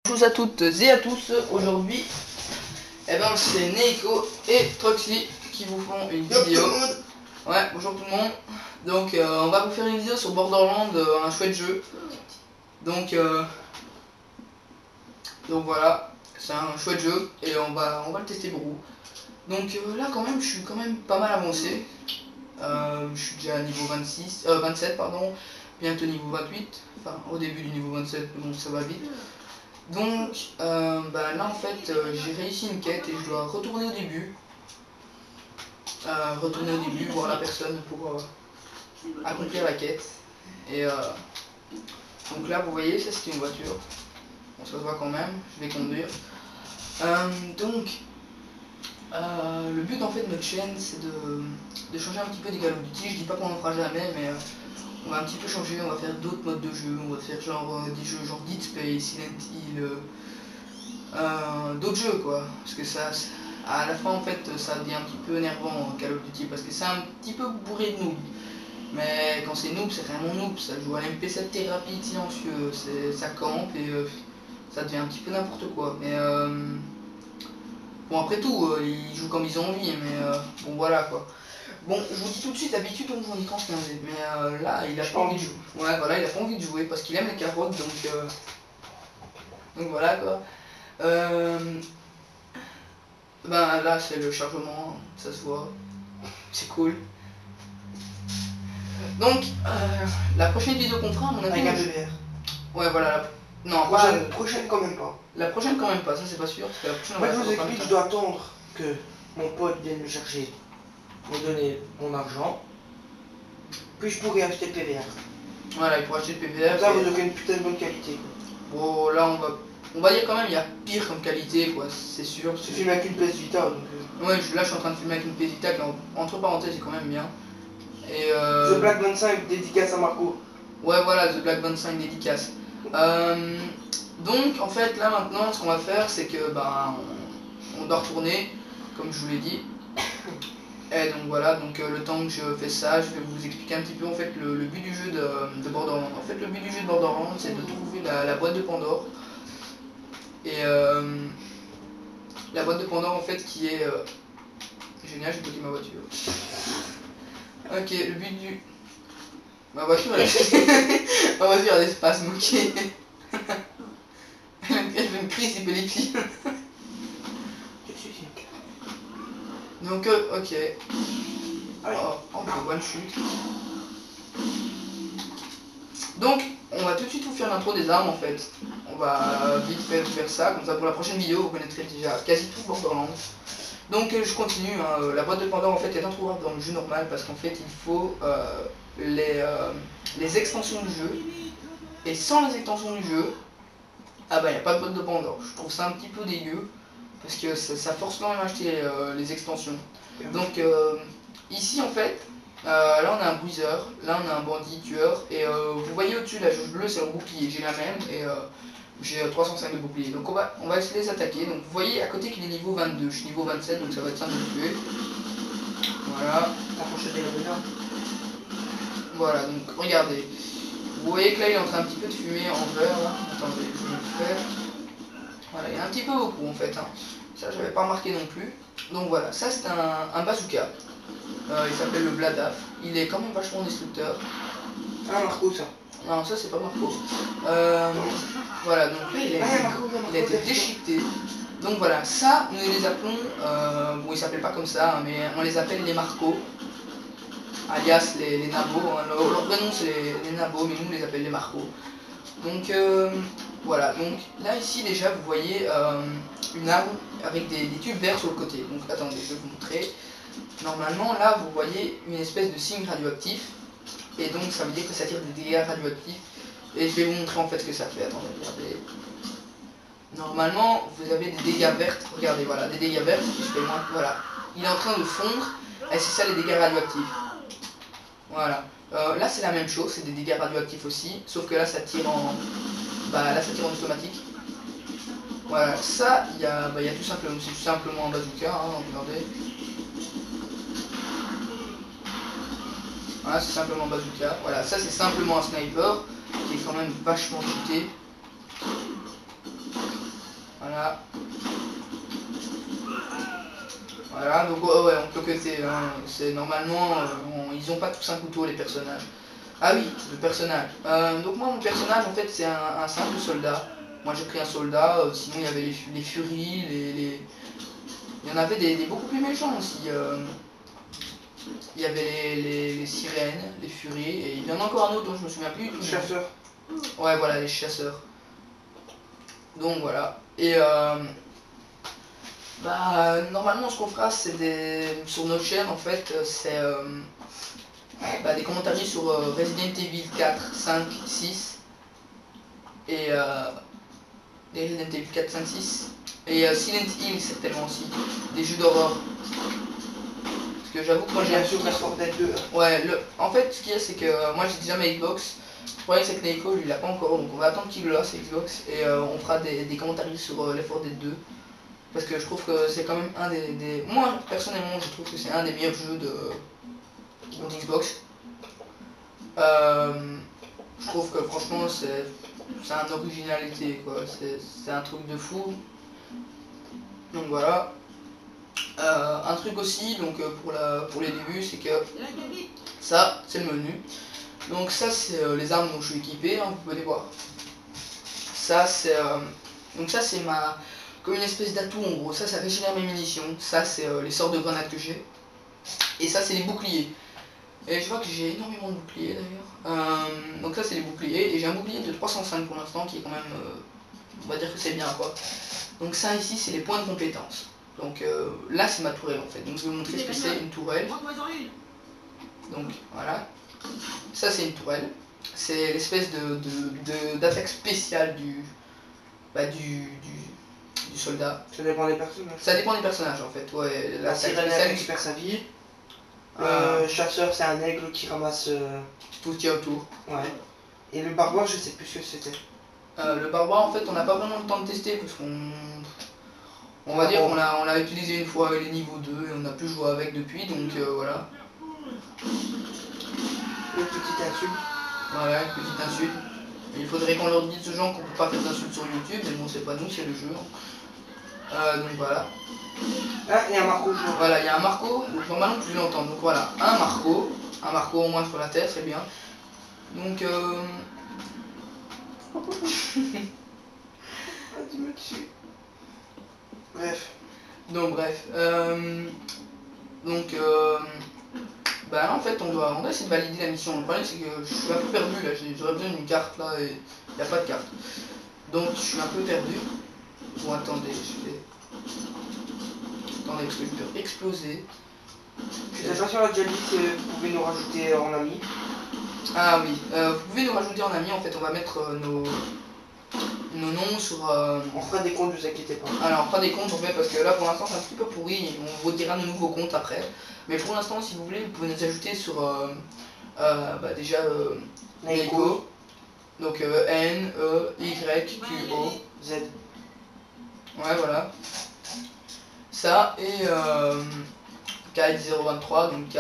Bonjour à toutes et à tous. Aujourd'hui, c'est Neiko et Troxy qui vous font une vidéo. Ouais, bonjour tout le monde. Donc, on va vous faire une vidéo sur Borderlands, un chouette jeu. Donc voilà, c'est un chouette jeu et on va le tester pour vous. Donc là, quand même, je suis quand même pas mal avancé. Je suis déjà à niveau 27, pardon, bientôt niveau 28. Enfin, au début du niveau 27, donc ça va vite. Donc là en fait j'ai réussi une quête et je dois retourner au début. Voir la personne pour accomplir la quête. Et donc là vous voyez, ça c'est une voiture. On se voit quand même, je vais conduire. Le but en fait de notre chaîne c'est de changer un petit peu des Call of Duty. Je dis pas qu'on en fera jamais, mais on va un petit peu changer, on va faire d'autres modes de jeu, on va faire genre des jeux genre Dead Space, Silent Hill, d'autres jeux quoi, parce que ça à la fin en fait ça devient un petit peu énervant Call of Duty parce que c'est un petit peu bourré de noob, mais quand c'est noob c'est vraiment noob, ça joue à l'MP7 T rapide silencieux, ça campe et ça devient un petit peu n'importe quoi, mais bon après tout ils jouent comme ils ont envie, mais bon voilà quoi. Bon, je vous dis tout de suite, d'habitude on joue en écran 15, mais là il a pas envie de jouer. Ouais voilà, il a pas envie de jouer parce qu'il aime les carottes, donc voilà quoi. Là c'est le chargement, ça se voit, c'est cool. Donc la prochaine vidéo qu'on fera, à mon avis. Avec un BBR. Ouais voilà, non, prochaine quand même pas. La prochaine quand même pas, ça c'est pas sûr, parce que la prochaine Moi je vous explique, je dois attendre que mon pote vienne me chercher, me donner mon argent, puis je pourrai acheter le PVR. Voilà, il pourra acheter le PVR. Là vous aurez une putain de bonne qualité. Bon là on va dire quand même il y a pire comme qualité quoi, c'est sûr. Je filme avec une PS Vita donc... Ouais, là je suis en train de filmer avec une PS Vita qui entre parenthèses est quand même bien. Et The Black 25 dédicace à Marco. Ouais voilà, The Black 25 dédicace. Donc en fait là maintenant ce qu'on va faire c'est que on doit retourner comme je vous l'ai dit. Et donc voilà, donc le temps que je fais ça, je vais vous expliquer un petit peu en fait le but du jeu de Borderlands. En fait le but du jeu de Borderlands c'est de trouver la boîte de Pandore. Et la boîte de Pandore en fait qui est génial, j'ai bloqué ma voiture. Ok, le but du... Ma voiture elle ma voiture elle a des spasmes, ok. Elle fait une crise épileptique. Donc ok. Oh, on peut one shoot. Donc on va tout de suite vous faire l'intro des armes en fait. On va vite faire ça, comme ça pour la prochaine vidéo vous connaîtrez déjà quasi tout Borderlands. Donc je continue, hein. La boîte de Pandore en fait est introuvable dans le jeu normal parce qu'en fait il faut les extensions du jeu. Et sans les extensions du jeu, il n'y a pas de boîte de Pandore. Je trouve ça un petit peu dégueu parce que ça force quand même à acheter les extensions. Donc ici en fait, là on a un bruiseur, là on a un bandit tueur et vous voyez au-dessus la jauge bleue c'est un bouclier, j'ai la même et j'ai 305 de bouclier. Donc on va essayer de les attaquer. Donc vous voyez à côté qu'il est niveau 22, je suis niveau 27 donc ça va être simple de le tuer. Voilà. Voilà, donc regardez. Vous voyez que là il est en train un petit peu de fumer en vert là. Attendez, je vais le faire. Voilà, il y a un petit peu beaucoup en fait, hein. Ça j'avais pas remarqué non plus. Donc voilà, ça c'est un bazooka. Il s'appelle le Bladaf. Il est quand même vachement destructeur. Ah Marco ça. Non ça c'est pas Marco. Voilà, donc là il a été déchiqueté. Donc voilà, ça nous les appelons, bon ils s'appellent pas comme ça, hein, mais on les appelle les Marcos. Alias les nabos, hein. Leur vrai nom c'est les nabos, mais nous on les appelle les Marcos. Donc voilà, donc là ici déjà vous voyez une arme avec des tubes verts sur le côté. Donc attendez, je vais vous montrer. Normalement là vous voyez une espèce de signe radioactif. Et donc ça veut dire que ça tire des dégâts radioactifs. Et je vais vous montrer en fait ce que ça fait. Attendez, regardez. Normalement vous avez des dégâts verts. Regardez, voilà, des dégâts verts. Voilà. Il est en train de fondre. Et c'est ça les dégâts radioactifs. Voilà. Là c'est la même chose, c'est des dégâts radioactifs aussi. Sauf que là ça tire en... là ça tire en automatique. Voilà, ça il y a tout simplement, c'est tout simplement un bazooka, hein, regardez. Voilà, c'est simplement bazooka. Voilà, ça c'est simplement un sniper qui est quand même vachement cheaté. Voilà. Voilà, donc ouais, on peut cutter, hein. C'est normalement, ils ont pas tous un couteau les personnages. Ah oui, le personnage. Donc moi mon personnage en fait c'est un simple soldat. Moi j'ai pris un soldat, sinon il y avait les furies, il y en avait des beaucoup plus méchants aussi. Il y avait les sirènes, les furies, et il y en a encore un autre dont je me souviens plus. Les chasseurs. Ouais voilà, les chasseurs. Donc voilà. Et bah normalement ce qu'on fera c'est sur notre chaîne en fait c'est des commentaires sur Resident Evil 4, 5, 6 et des Resident Evil 4, 5, 6 et Silent Hill certainement aussi, des jeux d'horreur. Parce que j'avoue que moi j'ai un sur Left 4 Dead 2. Ouais, en fait ce qu'il y a c'est que moi j'ai déjà ma Xbox. Le problème c'est que Neiko lui il l'a pas encore, donc on va attendre qu'il l'a sa Xbox et on fera des commentaires sur Left 4 Dead 2. Parce que je trouve que c'est quand même un moi personnellement je trouve que c'est un des meilleurs jeux de Xbox. Je trouve que franchement c'est une originalité quoi, c'est un truc de fou. Donc voilà. Un truc aussi donc pour les débuts c'est que ça c'est le menu. Donc ça c'est les armes dont je suis équipé, hein, vous pouvez voir. Ça c'est donc ça c'est comme une espèce d'atout en gros. Ça régénère mes munitions. Ça c'est les sorts de grenades que j'ai. Et ça c'est les boucliers. Et je vois que j'ai énormément de boucliers d'ailleurs. Donc ça c'est les boucliers. Et j'ai un bouclier de 305 pour l'instant qui est quand même... on va dire que c'est bien quoi. Donc ça ici c'est les points de compétence. Donc là c'est ma tourelle en fait. Donc je vais vous montrer ce que c'est une tourelle. Donc voilà. Ça c'est une tourelle. C'est l'espèce d'attaque spéciale du soldat. Ça dépend des personnages. Ça dépend des personnages en fait. Ouais, la sirène elle récupère sa vie. Le chasseur c'est un aigle qui ramasse tout ce qu'il y a autour. Ouais. Et le barbare je sais plus ce que c'était. Le barbare en fait on n'a pas vraiment le temps de tester parce on va dire qu'on l'a utilisé une fois les niveaux 2 et on n'a plus joué avec depuis donc voilà. Une petite insulte. Voilà, une petite insulte. Il faudrait qu'on leur dise aux gens qu'on peut pas faire d'insultes sur YouTube, mais bon c'est pas nous, c'est le jeu. Donc voilà. Ah, il y a un marco jaune. Voilà, il y a un marco, normalement tu l'entends. Donc voilà, un marco au moins sur la tête, c'est bien. Donc Ah, tu me tues. Bref. Donc bref. Bah en fait on doit essayer de valider la mission. Le problème c'est que je suis un peu perdu là, j'aurais besoin d'une carte là et il n'y a pas de carte. Donc je suis un peu perdu. Bon attendez, attendez parce que je peux exploser. Je sais pas si on l'a déjà dit que vous pouvez nous rajouter en ami. Ah oui, vous pouvez nous rajouter en ami en fait, on va mettre nos noms sur... On fera des comptes, ne vous inquiétez pas. Alors on fera des comptes en fait parce que là pour l'instant c'est un petit peu pourri, on vous dira de nouveaux comptes après. Mais pour l'instant si vous voulez vous pouvez nous ajouter sur déjà Neiko. Donc N, E, Y, Q, O, Z. Ouais voilà. Ça et K023, donc K,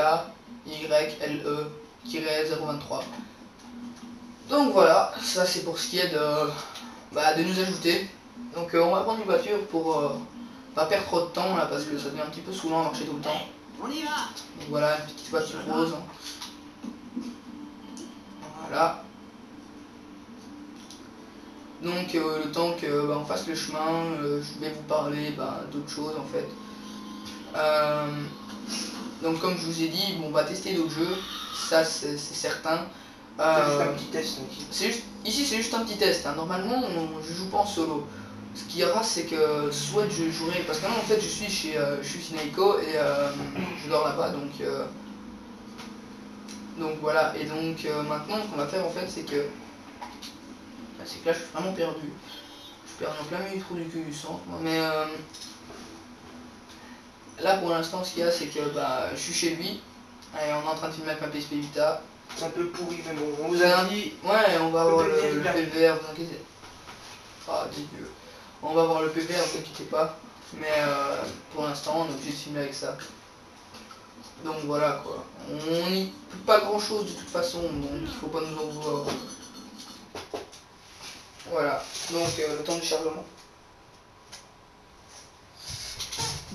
Y, L, E, 023. Donc voilà, ça c'est pour ce qui est de nous ajouter. Donc on va prendre une voiture pour pas perdre trop de temps là parce que ça devient un petit peu saoulant à marcher tout le temps. On y va. Donc voilà, une petite voiture rose. Voilà. Donc le temps que on fasse le chemin, je vais vous parler d'autres choses en fait. Donc comme je vous ai dit, on va tester d'autres jeux, ça c'est certain. C'est juste un petit test. Ici c'est juste un petit test, hein. Normalement je joue pas en solo. Ce qu'il y aura c'est que soit je jouerai, parce que là en fait je suis chez Neiko et je dors là-bas donc voilà. Et donc maintenant ce qu'on va faire en fait c'est que là je suis vraiment perdu. Je perds en plein milieu du trou du cul du centre. Mais là pour l'instant ce qu'il y a c'est que je suis chez lui et on est en train de filmer avec ma PSP Vita. C'est un peu pourri mais bon, on vous a dit... Ouais, on va avoir le PVR, vous inquiétez. Ah dégueu. On va avoir le PVR, vous inquiétez pas. Mais pour l'instant on est obligé de filmer avec ça. Donc voilà quoi. On n'y peut pas grand chose de toute façon, donc il faut pas nous en vouloir. Voilà, donc le temps du chargement.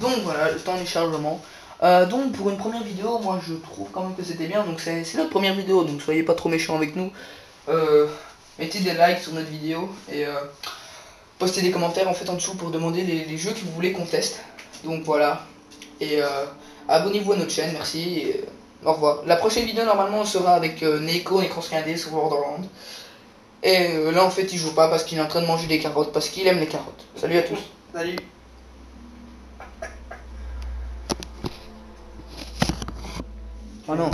Donc voilà, le temps du chargement. Donc pour une première vidéo, moi je trouve quand même que c'était bien. Donc c'est notre première vidéo, donc soyez pas trop méchants avec nous. Mettez des likes sur notre vidéo et postez des commentaires en fait en dessous pour demander les jeux que vous voulez qu'on teste. Donc voilà. Et abonnez-vous à notre chaîne, merci. Et, au revoir. La prochaine vidéo normalement sera avec Neko, Necros15D sur Borderlands. Et là en fait il joue pas parce qu'il est en train de manger des carottes, parce qu'il aime les carottes. Salut à tous. Salut. Oh non.